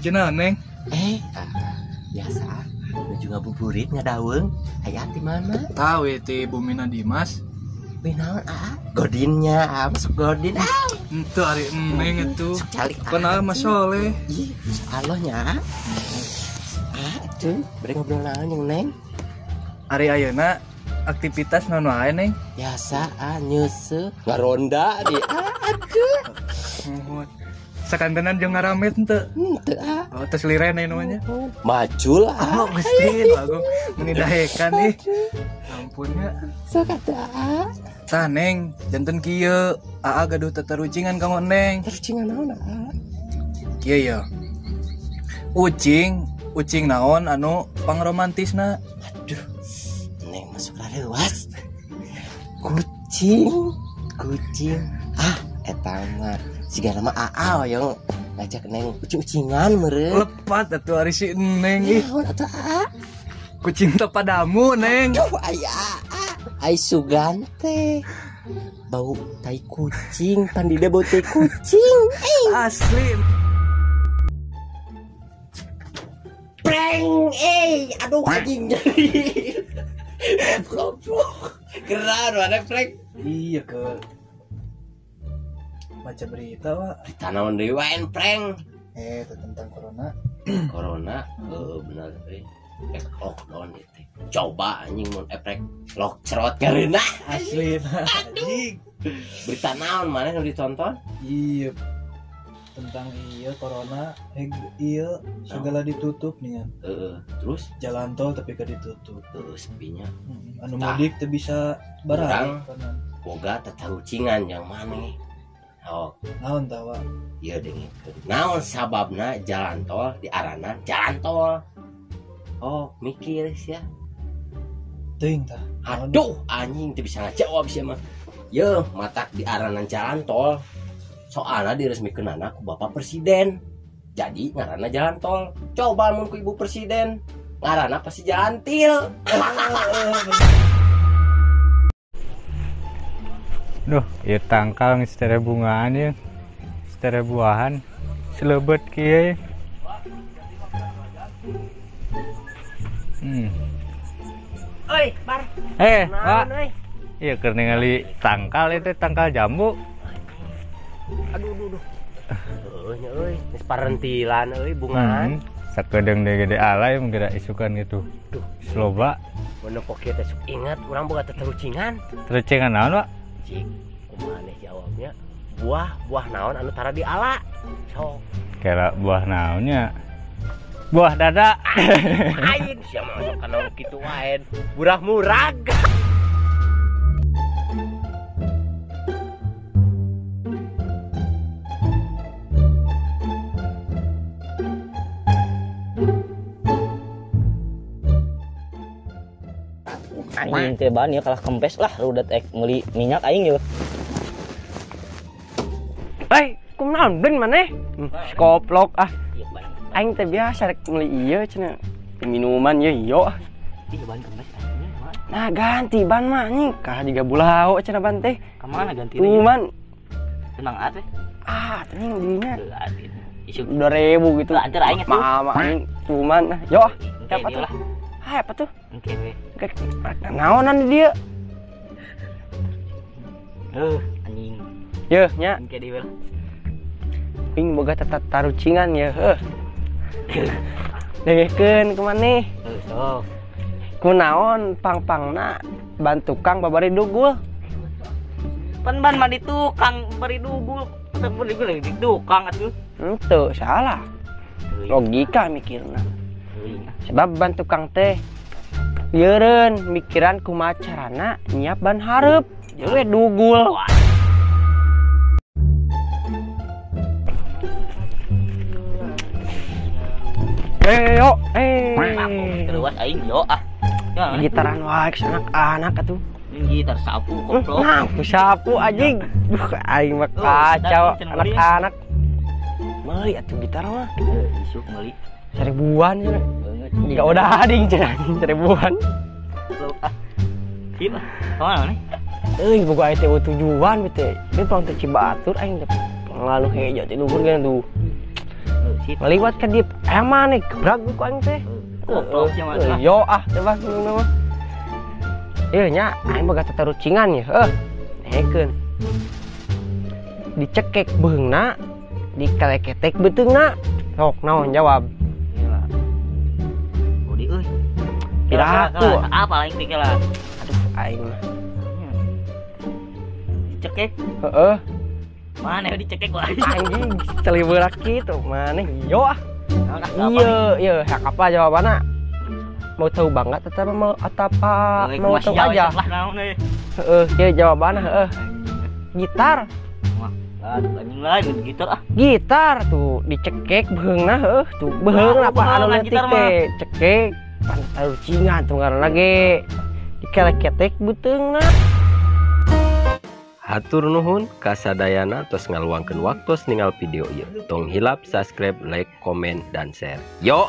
cenah Neng. Biasa. Lu juga buburit ngadaweung. Aya di mana? Tahu ti Bumina Dimas. Binaon Godinnya, masuk Godin. Itu ari Neng itu. Calik. Kenal Mas Soleh. Ih, Allahnya. Tuh, beri ngobrol naon yang Neng? Ari ayeuna aktivitas naon wae Neng? Biasa nyeuseuk, ngaronda di. Aduh. Sakantenan jeung ngaramet henteu. Henteu Oh, tes liren aya namanya. Maju lah. Oh, Gusti, Agung menidahekan nih. Ampunnya. Sok atuh Tah Neng, janten kieu aa gaduh tatarucingan kamu Neng. Tarucingan naon Kieu ya. Ucing naon anu pangromantisna? Aduh. Neng masuk leuwas. Kucing. Eta mah siga nama Aa yang ngajak Neng ucing-ucingan meureun. Lepat atuh ari si Neng ih. Naon atuh Kucing teu padamu Neng. Aduh aya ai sugante. Bau tai kucing, pandida bau tai kucing. Asli. Prank, aduh anjing jadi. Goblok. Keren mana prank? Iya ke baca berita Wak. Berita naon deui wae prank. Itu tentang corona. Corona, bener lockdown itu. Coba anjing mun efek lock cerot karena Asli anjing. Berita naon mana yang ditonton? Iya. Tentang corona, iya segala ditutup nih kan. Terus jalan tol tapi ke ditutup. Sepinya. Anu mudik teu bisa barang. Boga tatarucingan yang mana? Oh, naon tah Wak? Iya dengin. Naon sababna jalan tol diaranan jalan tol? Oh, mikir sih ya. Teuing tah. Aduh, anjing teu bisa ngajawab sih mah. Ye, matak diaranan jalan tol. Soalnya diresmikeunana ku Bapak Presiden. Jadi ngaranna jalan tol. Coba mun ku Ibu Presiden, ngaranna pasti jalan til. Duh, ieu tangkal geus tere bungaan ieu. Tere buahan. Selebet kieu. Oi, Bar. Pak. Ieu keur ningali tangkal itu tangkal jambu. Aduh. Nya euy, geus parentilan euy bungaan. Sakedeung deui gede alay mun geura isukan gitu. Duh, loba. Mun pokieu teh sok inget urang boga tatarucingan. Terucingan naon, Pak? Cik, kumaha jawabnya? Buah naon anu tara di ala. Sok. Kira buah naonnya? Buah dada. Ain sia masuk kana kitu wae. Murag-murag. Anjing teh ban ya kalah kempes lah udah meuli minyak aing ye. Kumaha ben maneh? Koplok aing teh biasa rek meuli ieu cenah. Minuman ye iyo. Ih ban kempes. Nah ganti ban mah anjing kah jiga bulao cenah ban teh. Ka mana ganti? Cuman tenang atuh. Anjing dirinya. Isuk 2000 gitu. Anjir aing atuh. Mama anjing cuman yo siapa tuh? Apa tuh? Engke we. Naonan di dia? Anjing. Yeuh nya. Engke di we. Ping boga tatarucingan ya. Dengekeun ku maneh. Sok. Kunaon pang-pangna ban tukang babari dugul. Pan ban mah di tukang bari dugul. Tetep bari dugul di tukang atuh. Henteu salah. Logika mikirna. Sebab ban tukang teh yeureun mikiran kumaha carana nyiap ban hareup. Jadi dugul. Yo, Terus aing yo ah. gitaran wae anak-anak atuh. Gitar sapu koplok. Nah, ku sapu anjing. Duh, aing mah kacau anak-anak. Meuli atuh gitar mah. Isuk meuli. 1000-an cenah. Jika udah ading cenah 1000-an. Kieu kemana nih? Euy, boga aya tujuan bete. Dia pang teh Cibatur aing teh ngaluh hejo ti luhur kan tuh. Ngeliwat ka dieu emang nih gebrag ku aing teh. Goblok sih mah. Yo coba ngomong. Ieu nya aing boga tatarucingan ya. Hekeun. Dicekek beungna, dikaleketek beuteungna. Sok naon jawab? Budi euy. Piraku. Apa aing pikir lah. Aduh aing mah. Dicekek. Heeh. Mana dicekek gua. Anjing celibeurak kitu maneh. Yo Iya, hak apa jawabannya? Mau tahu banget atau mau mau tahu aja? Iya jawabannya, gitar. Gitar tuh dicekek beheungna, tuh beheung apa anu leutik teh, cekek pantai rucingan tuh ngaranna ge. Dikeleketek beuteungna. Hatur nuhun kasadayana tos ngaluangkeun waktos ninggal video ieu. Tong hilap subscribe, like, komen, dan share. Yo